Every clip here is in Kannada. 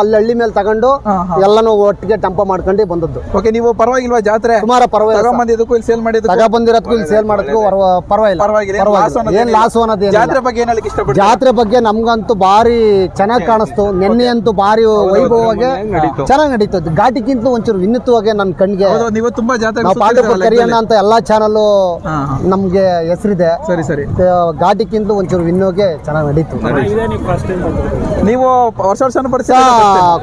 ಅಲ್ಲಿ ಹಳ್ಳಿ ಮೇಲೆ ತಗೊಂಡು ಎಲ್ಲಾನು ಒಟ್ಟಿಗೆ ಟಂಪ ಮಾಡ್ಕೊಂಡು ಬಂದದ್ದು. ಓಕೆ, ನೀವು ಪರವಾಗಿಲ್ವಾ ಜಾತ್ರೆ ಸುಮಾರು ತಗೊಂಬಂದಿದ್ದಕ್ಕೂ ಇಲ್ಲಿ ಸೇಲ್ ಮಾಡಿದ್ದಕ್ಕೂ ತಗೊಂಡ್ಬಂದಿರೋದಕ್ಕೂ ಇಲ್ಲಿ ಸೇಲ್ ಮಾಡೋದಕ್ಕೂ ಪರವಾಗಿಲ್ಲ. ಏನ್ ಲಾಸ್ ಅನ್ನೋದು ಜಾತ್ರೆ ಬಗ್ಗೆ ಏನ್ ಹೇಳಕ್ ಇಷ್ಟಪಡ್ತೀರಾ? ಜಾತ್ರೆ ಬಗ್ಗೆ ನಮ್ಗಂತೂ ಭಾರಿ ಚೆನ್ನಾಗಿ ಕಾಣಿಸ್ತು. ನೆನ್ನೆ ಅಂತೂ ಭಾರಿ ವೈಭವವಾಗಿ ಚೆನ್ನಾಗಿ ನಡೀತು. ಘಾಟಿಗಿಂತ ಒಂಚೂರು ವಿನೂತವಾಗಿ ನನ್ನ ಕಣ್ಣಿಗೆ. ನೀವು ತುಂಬಾ ಜಾತ್ರೆ ನಾವು ಪಾಂಡವಪುರ ಕರಿಯಣ್ಣ ಅಂತ ಎಲ್ಲಾ ಚಾನಲ್ ನಮ್ಗೆ ಹೆಸರಿದೆ. ಸರಿ ಸರಿ. ಘಾಟಿಗಿಂತ ಒಂಚೂರು ವಿನ್ನೋಗೆ ಚೆನ್ನಾಗಿ ನಡೀತು. ನೀವು ವರ್ಷ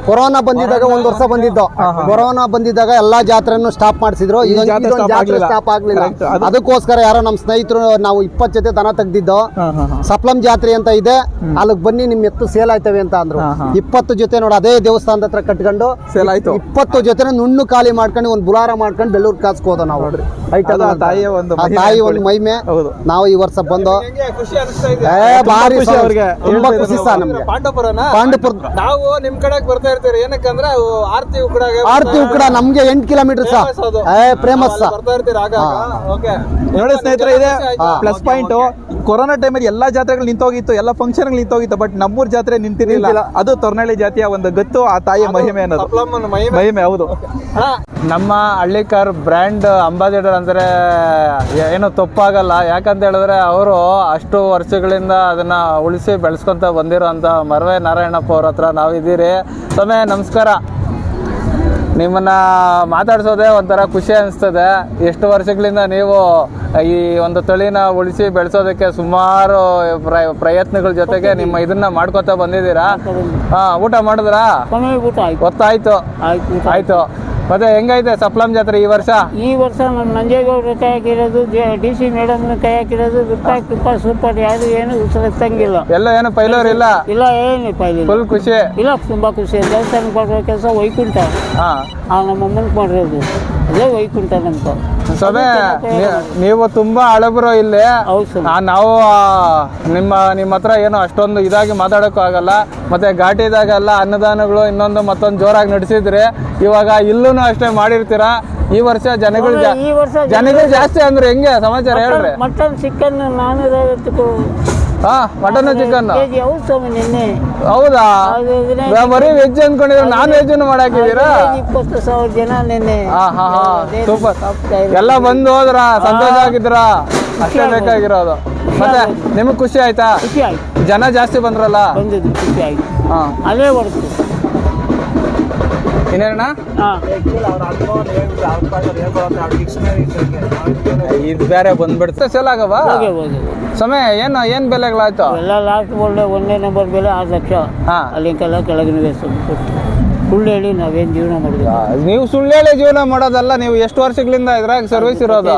ಕೊರೋನಾ ಬಂದಿದ್ದಾಗ ಒಂದ್ ವರ್ಷ ಬಂದಿದ್ದು. ಕೊರೋನಾ ಬಂದಿದ್ದಾಗ ಎಲ್ಲಾ ಜಾತ್ರೆಯನ್ನು ಸ್ಟಾಪ್ ಮಾಡಿಸಿದ್ರು. ಜಾತ್ರೆ ಸ್ಟಾಪ್ ಆಗ್ಲಿಲ್ಲ. ಅದಕ್ಕೋಸ್ಕರ ಯಾರೋ ನಮ್ ಸ್ನೇಹಿತರು ನಾವು 20 ಜೊತೆ ದನ ತೆಗ್ದಿದ್ದು. ಸಪ್ಲಂ ಜಾತ್ರೆ ಅಂತ ಇದೆ, ಅಲ್ಲಿಗೆ ಬನ್ನಿ ನಿಮ್ ಎತ್ತು ಸೇಲ್ ಆಯ್ತವೆ ಅಂತ ಅಂದ್ರು. 20 ಜೊತೆ ನೋಡಿ ಅದೇ ದೇವಸ್ಥಾನದ ಹತ್ರ ಕಟ್ಕೊಂಡು ಸೇಲ್ ಆಯ್ತು. 20 ಜೊತೆ ನುಣ್ಣು ಖಾಲಿ ಮಾಡ್ಕೊಂಡು ಒಂದ್ ಬುಲಾರ ಮಾಡ್ಕೊಂಡು ಬೆಳ್ಳೂರ್ ಕಾಸ್ಕೋದ ನಾವು. ತಾಯಿ ಒಂದು ಮೈಮೆ. ನಾವು ಈ ವರ್ಷ ಬಂದು ಭಾರಿ ತುಂಬಾ ಖುಷಿ ಸಹ ನಮ್ಗೆ. ಪಾಂಡವಪುರ ನಾವು ನಿಮ್ ಕಡೆ ಬರ್ತಾ ಇರ್ತೀವಿ. ಏನಕ್ಕಂದ್ರೆ ಆರ್ತಿ ಉಕ್ಕಡ ನಮ್ಗೆ 8 ಕಿಲೋಮೀಟರ್ ಸಹ ಫೇಮಸ್ ಬರ್ತಾ ಇರ್ತೀರಿ ನೋಡಿ ಸ್ನೇಹಿತರೆ. ಇದೆ ಪ್ಲಸ್ ಪಾಯಿಂಟ್. ಕೊರೋನಾ ಟೈಮಲ್ಲಿ ಎಲ್ಲಾ ಜಾತ್ರೆಗಳು ನಿಂತೋಗಿತ್ತು, ಎಲ್ಲಾ ಫಂಕ್ಷನ್ ನಿಂತೋಗಿತ್ತು. ಬಟ್ ನಮ್ಮೂರ್ ಜಾತ್ರೆ ನಿಂತಿರಲಿಲ್ಲ. ಅದು ತೊರ್ನಳ್ಳಿ ಜಾತಿಯ ಒಂದು ಗತ್ತು, ಆ ತಾಯಿಯ ಮಹಿಮೆ ಅನ್ನೋದು. ಮಹಿಮೆ ಹೌದು. ನಮ್ಮ ಹಳ್ಳಿಕಾರ್ ಬ್ರ್ಯಾಂಡ್ ಅಂಬಾಸಿಡರ್ ಅಂದ್ರೆ ಏನು ತಪ್ಪಾಗಲ್ಲ. ಯಾಕಂತ ಹೇಳಿದ್ರೆ ಅವರು ಅಷ್ಟು ವರ್ಷಗಳಿಂದ ಅದನ್ನ ಉಳಿಸಿ ಬೆಳೆಸ್ಕೊಂತ ಬಂದಿರೋ ಅಂತ ಮರವೆ ನಾರಾಯಣಪ್ಪ ಅವ್ರ ಹತ್ರ ನಾವಿದ್ದೀರಿ. ಸಮಯ ನಮಸ್ಕಾರ. ನಿಮ್ಮನ್ನ ಮಾತಾಡ್ಸೋದೇ ಒಂಥರ ಖುಷಿ ಅನಿಸ್ತದೆ. ಎಷ್ಟು ವರ್ಷಗಳಿಂದ ನೀವು ಈ ಒಂದು ತಳಿನ ಉಳಿಸಿ ಬೆಳೆಸೋದಕ್ಕೆ ಸುಮಾರು ಪ್ರಯತ್ನಗಳ ಜೊತೆಗೆ ನಿಮ್ಮ ಇದನ್ನ ಮಾಡ್ಕೊತಾ ಬಂದಿದ್ದೀರಾ. ಊಟ ಮಾಡಿದ್ರಾ? ಗೊತ್ತಾಯ್ತು. ಆಯ್ತು. ಮತ್ತೆ ಹೆಂಗೈತೆ ಸಪ್ಲಂ ಜಾತ್ರೆ ಈ ವರ್ಷ? ಈ ವರ್ಷ ನಮ್ಮ ನಂಜೇಗೌಡರು ಕೈ ಹಾಕಿರೋದು, DC ಮೇಡಮ್ ಕೈ ಹಾಕಿರೋದು, ತುಪ್ಪ ಸೂಪರ್. ಯಾರು ಏನು ಉಸಿರಂಗಿಲ್ಲ. ಎಲ್ಲ ಏನು ಪೈಲೋರ್ ಇಲ್ಲ? ಇಲ್ಲ, ಏನು ಪೈಲಿ. ಫುಲ್ ಖುಷಿ? ಇಲ್ಲ, ತುಂಬಾ ಖುಷಿ. ದೇವಸ್ಥಾನ ಕೊಡೋ ಕೆಲಸ ವೈಕುಂಠ. ನಮ್ಮ ಅಮ್ಮನ ಮಾಡಿರೋದು ಅದೇ ವೈಕುಂಠ ನಮ್ಗೆ. ಸಭೆ ನೀವು ತುಂಬಾ ಹಳಬರು ಇಲ್ಲಿ. ನಾವು ನಿಮ್ಮ ಹತ್ರ ಏನು ಅಷ್ಟೊಂದು ಇದಾಗಿ ಮಾತಾಡೋಕ್ಕೂ ಆಗಲ್ಲ. ಮತ್ತೆ ಘಾಟಿದಾಗೆಲ್ಲ ಅನ್ನದಾನಗಳು ಇನ್ನೊಂದು ಮತ್ತೊಂದು ಜೋರಾಗಿ ನಡೆಸಿದ್ರಿ. ಇವಾಗ ಇಲ್ಲೂ ಅಷ್ಟೇ ಮಾಡಿರ್ತೀರಾ. ಈ ವರ್ಷ ಜನಗಳು ಜಾಸ್ತಿ ಅಂದ್ರೆ ಹೆಂಗೆ ಸಮಾಚಾರ ಹೇಳ್ರಿ? Mutton chicken 450. ಮಟನ್ ಚಿಕನ್ ಹೌದಾ? ಬರೀ ವೆಜ್ ಅನ್ಕೊಂಡಿದ್ರೆ ನಾನ್ ವೆಜ್ ಮಾಡಾಕಿದೀರಾ? 20,000 ಜನ ನೆನ್ನೆ. ಸೂಪರ್. ಎಲ್ಲ ಬಂದು ಹೋದ್ರ? ಸಂತೋಷ ಆಗಿದ್ರ? ಅಷ್ಟೇ ಬೇಕಾಗಿರೋದು. ಮತ್ತೆ ನಿಮಗ್ ಖುಷಿ ಆಯ್ತಾ? ಖುಷಿ ಆಯ್ತು. ಜನ ಜಾಸ್ತಿ ಬಂದ್ರಲ್ಲ? ಬಂದಿದ್ದು ಖುಷಿ ಆಯ್ತು. ಅದೇ ಹೊರತು ಇನ್ನೇನ ಇದು ಬೇರೆ ಬಂದ್ಬಿಡುತ್ತೆ. ಸೇಲ್ ಆಗವ ಸಮಯ ಏನ್ ಬೆಲೆಗಳಾಯ್ತು? ಎಲ್ಲ ಲಾಸ್ಟ್ ಒಂದೇ ನಂಬರ್ ಬೆಲೆ 6 ಲಕ್ಷ. ಅಲ್ಲಿಂಕೆಲ್ಲ ಕೆಳಗಿನ ಸುಳ್ಳು ಹೇಳಿ ನಾವೇನ್ ಜೀವನ ಮಾಡಿದ್ವಿ? ನೀವು ಸುಳ್ಳು ಹೇಳಿ ಜೀವನ ಮಾಡೋದಲ್ಲ. ನೀವು ಎಷ್ಟು ವರ್ಷಗಳಿಂದ ಇದ್ರಾಗ ಸರ್ವಿಸ್ ಇರೋದು?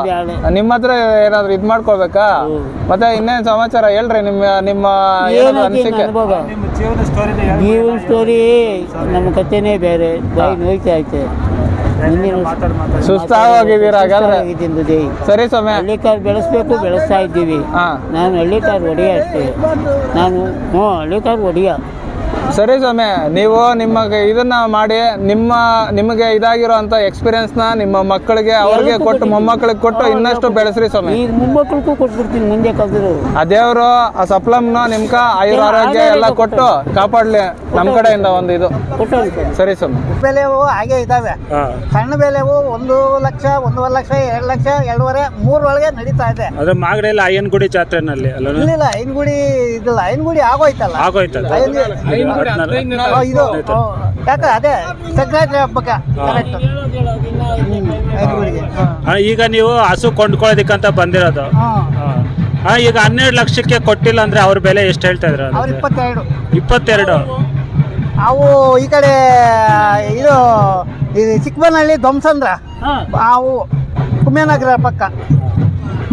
ನಿಮ್ಮ ಹತ್ರ ಏನಾದ್ರು ಇದ್ ಮಾಡ್ಕೊಳ್ಬೇಕಾ? ಮತ್ತೆ ಇನ್ನೇನ್ ಸಮಾಚಾರ ಹೇಳ್ರಿ. ನಿಮ್ಮ ಅನಿಸಿಕೆ, ಜೀವನ ಸ್ಟೋರಿ. ನಮ್ಮ ಕಥೆನೇ ಬೇರೆ. ಬಾಯಿ ನೋಯ್ತಾ ಐತೆ. ಸುಸ್ತಾಗಿದ್ದೀರಾ? ಸರಿ ಸಮಯ. ಹಳ್ಳಿಕಾರ್ ಬೆಳೆಸ್ಬೇಕು, ಬೆಳೆಸ್ತಾ ಇದ್ದೀವಿ. ನಾನು ಹಳ್ಳಿಕಾರ್ ಒಡೆಯ ಅಷ್ಟೇ. ಹಳ್ಳಿಕಾರ್ ಒಡೆಯ. ಸರಿ ಸಮಯ. ನೀವು ಇದನ್ನ ಮಾಡಿ ನಿಮಗೆ ಇದಾಗಿರೋಂಥ ಎಕ್ಸ್ಪೀರಿಯನ್ಸ್ ನ ನಿಮ್ಮ ಮಕ್ಕಳಿಗೆ, ಅವ್ರಿಗೆ ಕೊಟ್ಟು, ಮೊಮ್ಮಕ್ಕಳಿಗೆ ಕೊಟ್ಟು ಇನ್ನಷ್ಟು ಬೆಳೆಸ್ರಿ ಸಮಯ. ಮೊಮ್ಮಕ್ಕಳಿಗೂ ಕೊಟ್ಬಿಡ್ತೀನಿ ಮುಂದೆ ಕಲ್ತಿರೋ. ಅದೇವ್ರು ಆ ಸಪ್ಲಂನ ನಿಮ್ಕ ಆಯುರಾರೋಗ್ಯ ಎಲ್ಲ ಕೊಟ್ಟು ಕಾಪಾಡ್ಲಿ ನಮ್ ಕಡೆಯಿಂದ ಒಂದು ಇದು. ಸರಿ ಸಮಯ. ಬೆಲೆವು ಹಾಗೆ ಇದಾವೆ. ಸಣ್ಣ ಬೆಲೆವು 1 ಲಕ್ಷ, 1.5 ಲಕ್ಷ, 2 ಲಕ್ಷ, 2.5, 3 ಒಳಗೆ ನಡೀತಾ ಇದೆ. ಅದು ಮಾಗಡಿಯಲ್ಲಿ ಅಯ್ಯನಗುಡಿ ಜಾತ್ರೆನಲ್ಲಿ ಇಲ್ಲ, ಐನಗುಡಿ ಇದಿಲ್ಲ. ಐನಗುಡಿ ಆಗೋಯ್ತಲ್ಲ. ಇದು ಯಾಕ ಅದೇ ಸಂಕ್ರಾಂತಿ ಹಬ್ಬಕ್ಕೆ ಕರೆಕ್ಟ್. ಈಗ ನೀವು ಹಸು ಕೊಂಡ್ಕೊಳ್ಳೋದಕ್ಕಂತ ಬಂದಿರೋದು. ಈಗ 12 ಲಕ್ಷಕ್ಕೆ ಕೊಟ್ಟಿಲ್ಲ ಅಂದ್ರೆ ಅವ್ರ ಬೆಲೆ ಎಷ್ಟು ಹೇಳ್ತಾ ಇದ್ರ? 22. ಅವು ಈ ಕಡೆ ಇದು ಚಿಕ್ಕಬನಹಳ್ಳಿ ಧ್ವಂಸಂದ್ರ, ಅವು ಕುಮ್ಯನಗರ ಪಕ್ಕ.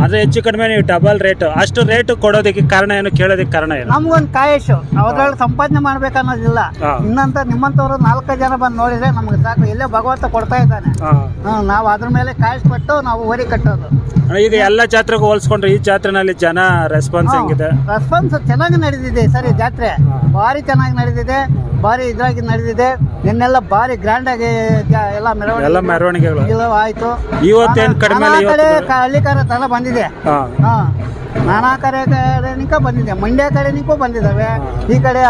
ಅಂದ್ರೆ ಹೆಚ್ಚು ಕಡಿಮೆ ನೀವು ಡಬಲ್ ರೇಟ್, ಅಷ್ಟು ರೇಟ್ ಕೊಡೋದಕ್ಕೆ ಕಾರಣ ಏನು? ಕೇಳೋದಕ್ಕೆ ಕಾರಣ ಏನು? ನಮ್ಗೊಂದು ಕಾಯಶು ಅದ್ರಲ್ಲಿ ಸಂಪಾದನೆ ಮಾಡ್ಬೇಕನ್ನೋದಿಲ್ಲ. ಇನ್ನಂತ ನಿಮ್ಮಂತವ್ರು 4 ಜನ ಬಂದು ನೋಡಿದ್ರೆ ನಮ್ಗೆ ಸಾಕು. ಎಲ್ಲೇ ಭಗವಂತ ಕೊಡ್ತಾ ಇದ್ದಾನೆ. ನಾವು ಅದ್ರ ಮೇಲೆ ಕಾಯಿಸ್ಬಿಟ್ಟು ನಾವು ವರಿ ಕಟ್ಟೋದು. ಈಗ ಎಲ್ಲ ಜಾತ್ರೆಗೂ ಹೋಲಿಸ್ಕೊಂಡ್ರೆ ಈ ಜಾತ್ರೆನಲ್ಲಿ ಜನ ರೆಸ್ಪಾನ್ಸ್ ಹೆಂಗಿದೆ? ರೆಸ್ಪಾನ್ಸ್ ಚೆನ್ನಾಗಿ ನಡೆದಿದೆ ಸರಿ. ಜಾತ್ರೆ ಭಾರಿ ಚೆನ್ನಾಗಿ ನಡೆದಿದೆ. ಭಾರಿ ಇದ್ರಾಗಿ ನಡೆದಿದೆ. ನಿನ್ನೆಲ್ಲ ಭಾರಿ ಗ್ರ್ಯಾಂಡ್ ಆಗಿ ಎಲ್ಲ ಮೆರವಣಿಗೆಗಳು ಆಯ್ತು. ಇವತ್ತೇನು ಕಡಿಮೆ? ಹಳ್ಳಿಕಾರ ತರ ಬಂದಿದೆ. ನಾನಾ ಕಡೆನಿಕ ಬಂದಿದೆ. ಮಂಡ್ಯ ಕಡೆನಿಗೂ ಬಂದಿದ್ದಾವೆ. ಈ ಕಡೆ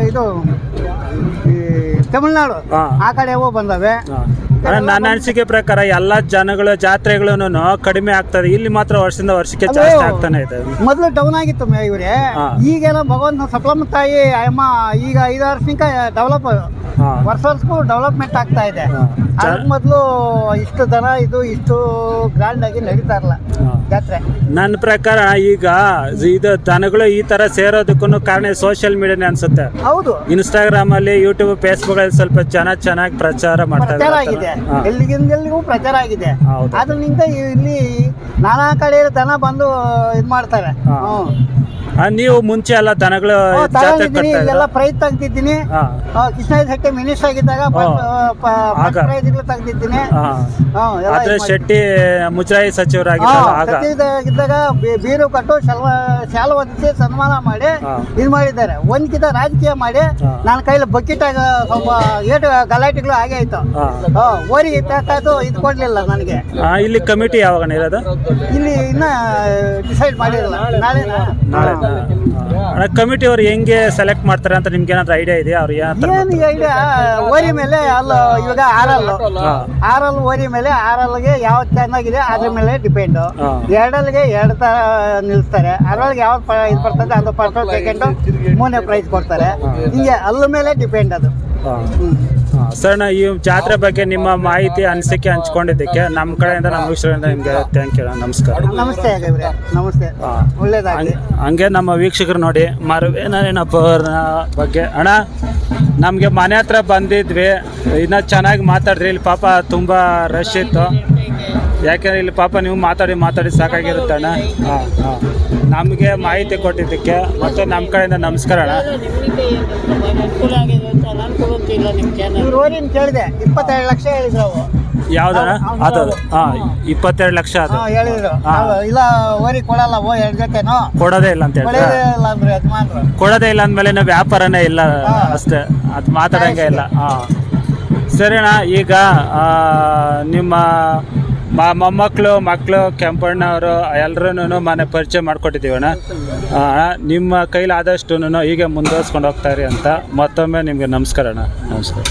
ಇದು ತಮಿಳ್ನಾಡು ಹಾ. ಆ ಕಡೆ ಬಂದವೆ. ನನ್ನ ಅನಿಸಿಕೆ ಪ್ರಕಾರ ಎಲ್ಲಾ ಜನಗಳು ಜಾತ್ರೆಗಳು ಕಡಿಮೆ ಆಗ್ತದೆ, ಇಲ್ಲಿ ಮಾತ್ರ ವರ್ಷದಿಂದ ವರ್ಷಕ್ಕೆ ಜಾಸ್ತಿ ಆಗ್ತಾನೆ ಇದೆ. ಮೊದಲು ಡೌನ್ ಆಗಿತ್ತು ಇವ್ರೆ, ಈಗೇನೋ ಭಗವಂತ ಸಪ್ಲಮ್ಮ ತಾಯಿ ಅಮ್ಮ ಈಗ 5 ವರ್ಷಕ್ಕೆ ಡೆವಲಪ್, ವರ್ಷಕ್ಕೂ ಡೆವಲಪ್ಮೆಂಟ್ ಆಗ್ತಾ ಇದೆ. ಅದಕ್ಕೆ ಮೊದಲು ಇಷ್ಟು ದನ ಇಷ್ಟು ಗ್ರ್ಯಾಂಡ್ ಆಗಿ ನಡೀತಾ ಇರಲ್ಲ ಜಾತ್ರೆ. ನನ್ನ ಪ್ರಕಾರ ಈಗ ಇದು ದನಗಳು ಈ ತರ ಸೇರೋದಕ್ಕೂ ಕಾರಣ ಸೋಷಿಯಲ್ ಮೀಡಿಯಾನೇ ಅನ್ಸುತ್ತೆ. ಹೌದು, ಇನ್ಸ್ಟಾಗ್ರಾಮ್ ಅಲ್ಲಿ, ಯೂಟ್ಯೂಬ್, ಫೇಸ್ಬುಕ್ ಅಲ್ಲಿ ಸ್ವಲ್ಪ ಚೆನ್ನಾಗಿ ಪ್ರಚಾರ ಮಾಡ್ತಾ ಪ್ರಚಾರ ಆಗಿದೆ, ಎಲ್ಲಿಗೂ ಪ್ರಚಾರ ಆಗಿದೆ. ಹೌದು. ಅದರಿಂದ ಇಲ್ಲಿ ನಾನಾ ಕಡೆ ದನ ಬಂದು ಇದ್ ಮಾಡ್ತಾರೆ. ನೀವು ಮುಂಚೆ ಎಲ್ಲ ದನಗಳು ಜಾತ್ರೆ ತಗೊಂಡಿದ್ದೀನಿ, ಇಲ್ಲೆಲ್ಲ ಪ್ರೈಸ್ ತೆಗ್ದಿದ್ದೀನಿ. ಕೃಷ್ಣ ಶೆಟ್ಟಿ ಮಿನಿಸ್ಟರ್ ಆಗಿದ್ದಾಗ ಪ್ರೈಸ್ಗಳು ತೆಗ್ದಿದ್ದೀನಿ. ಆದ್ರೆ ಶೆಟ್ಟಿ ಮುಜರಾಯಿ ಸಚಿವರಾಗಿದ್ದಾಗ ಬೀರು ಕಟ್ಟು ಶಾಲ ಹೊದಿಸಿ ಸನ್ಮಾನ ಮಾಡಿ ಇದು ಮಾಡಿದ್ದಾರೆ. ಒಂದ್ಕಿಂತ ರಾಜಕೀಯ ಮಾಡಿ ನನ್ನ ಕೈಲಿ ಬಕೆಟ್ ಆಗ ಸ್ವಲ್ಪ ಏಟು ಗಲಾಟೆಗಳು ಆಗೇ ಆಯ್ತು. ಓರಿಗೆ ತಕ್ಕಾದು ಇದು ಕೊಡ್ಲಿಲ್ಲ ನನಗೆ. ಇಲ್ಲಿ ಕಮಿಟಿ ಯಾವಾಗ ಇರೋದು? ಇಲ್ಲಿ ಇನ್ನ ಡಿಸೈಡ್ ಮಾಡಿರಲ್ಲ, ನಾಳೆ ಕಮಿಟಿ ಅವ್ರು ಹೆಂಗೆ ಸೆಲೆಕ್ಟ್ ಮಾಡ್ತಾರೆ ಅಂತ ನಿಮ್ಗೆ ಏನಾದ್ರು ಐಡಿಯಾ ಇದೆಯಾ? ಅವ್ರು ಏನು ಐಡಿಯಾ? ಓರಿ ಮೇಲೆ ಅಲ್ಲ, ಇವಾಗ ಆರಲ್ ಓರಿ ಮೇಲೆ ಆರಲ್ಗೆ ಯಾವ್ದು ಚೆನ್ನಾಗಿದೆ ಅದ್ರ ಮೇಲೆ ಡಿಪೆಂಡ್. ಎರಡಲ್ಗೆ 2 ತರ ನಿಲ್ಸ್ತಾರೆ. ಅದ್ರೊಳಗೆ ಯಾವ್ದು ಇದು ಬರ್ತದೆ ಅದು ಫಸ್ಟ್ ಸೆಕೆಂಡ್ 3ನೇ ಪ್ರೈಸ್ ಕೊಡ್ತಾರೆ. ಹಿಂಗೆ ಅಲ್ಲ ಮೇಲೆ ಡಿಪೆಂಡ್ ಅದು. ಸರ್, ಈ ಜಾತ್ರೆ ಬಗ್ಗೆ ನಿಮ್ಮ ಮಾಹಿತಿ ಅನಿಸಿಕೆ ಹಂಚ್ಕೊಂಡಿದ್ದಕ್ಕೆ ನಮ್ಮ ಕಡೆಯಿಂದ ನಮ್ಮ ವೀಕ್ಷಕರಿಂದ ನಿಮ್ಗೆ ಥ್ಯಾಂಕ್ ಯು. ನಮಸ್ಕಾರ. ನಮಸ್ತೆ ಹಾಗಾದ್ರೆ, ನಮಸ್ತೆ, ಒಳ್ಳೇದಾಗಲಿ. ಹಂಗೆ ನಮ್ಮ ವೀಕ್ಷಕರು ನೋಡಿ ಮರವೇನಪ್ಪ ಅವ್ರ ಬಗ್ಗೆ. ಅಣ್ಣ, ನಮಗೆ ಮನೆ ಹತ್ರ ಬಂದಿದ್ವಿ, ಇನ್ನೂ ಚೆನ್ನಾಗಿ ಮಾತಾಡಿದ್ರಿ. ಇಲ್ಲಿ ಪಾಪ ತುಂಬ ರಶ್ ಇತ್ತು, ಯಾಕೆಂದ್ರೆ ಇಲ್ಲಿ ಪಾಪ ನೀವು ಮಾತಾಡಿ ಸಾಕಾಗಿರುತ್ತೆ ಅಣ್ಣ. ನಮಗೆ ಮಾಹಿತಿ ಕೊಟ್ಟಿದ್ದಕ್ಕೆ ಮತ್ತು ನಮ್ಮ ಕಡೆಯಿಂದ ನಮಸ್ಕಾರ ಅಣ್ಣ. ಕೇಳಿದೆ 22 ಲಕ್ಷ ಹೇಳಿದ್ರು ಅವು. ಯಾವ್ದಣ್ಣ? ಅದು 22 ಲಕ್ಷ ಅದು ಹೇಳಿದ್ರು. ಇಲ್ಲ ಓರಿ ಕೊಡಲ್ಲ, 2 ಜೊತೆನೋ ಕೊಡೋದೇ ಇಲ್ಲ ಅಂತ ಹೇಳಿ. ಅಂದ್ರೆ ಯಜಮಾನ್ರು ಕೊಡೋದೇ ಇಲ್ಲ ಅಂದಮೇಲೆ ವ್ಯಾಪಾರನೇ ಇಲ್ಲ ಅಷ್ಟೇ, ಅದು ಮಾತಾಡಂಗೆ ಇಲ್ಲ. ಸರಿನಾ, ಈಗ ನಿಮ್ಮ ಮಕ್ಕಳು ಕೆಂಪಣ್ಣವರು ಎಲ್ಲರೂ ಮನೆ ಪರಿಚಯ ಮಾಡ್ಕೊಟ್ಟಿದ್ದೀವಣ್ಣ. ನಿಮ್ಮ ಕೈಲಿ ಆದಷ್ಟು ಹೀಗೆ ಮುಂದುವರ್ಸ್ಕೊಂಡು ಹೋಗ್ತಾ ಇರಿ ಅಂತ ಮತ್ತೊಮ್ಮೆ ನಿಮಗೆ ನಮಸ್ಕಾರ ಅಣ್ಣ. ನಮಸ್ಕಾರ.